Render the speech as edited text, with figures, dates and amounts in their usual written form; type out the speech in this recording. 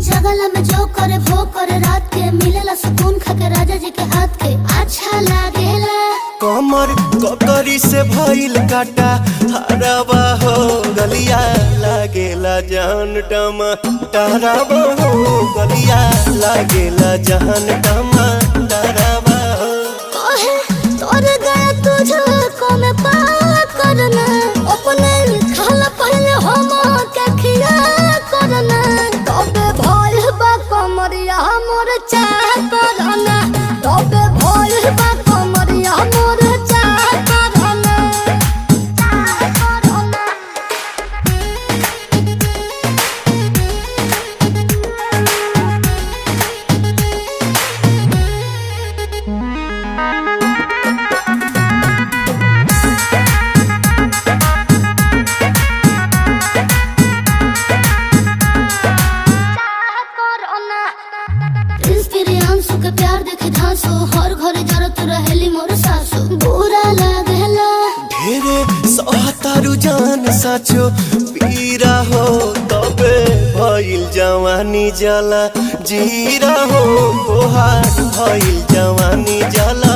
जगला में जो करे वो करे रात के मिलेला सुकून खाके राजा जी के हाथ के अच्छा लागेला। कमर ककरी से भइल काटा हराबा हो गलिया लागेला जान टमा डराबा हो गलिया लागेला जान टमा डराबा हो। कहे तोर गया तुझको मैं पार करना अपने खाला पहले हम के खिया करना तबे भइल बा कमरिया मोर चाह करना तबे भइल बा कमरिया मोर चाह करना चाह करना। प्रियांशु के प्यार देखे धांसो हर घरे जरत रहेली मोर सासु बुरा लागेला। ढेरे सहतारू जान साचो पीरा हो तबे भइल जवानी जला जीरा हो तोहार भइल जवानी जला।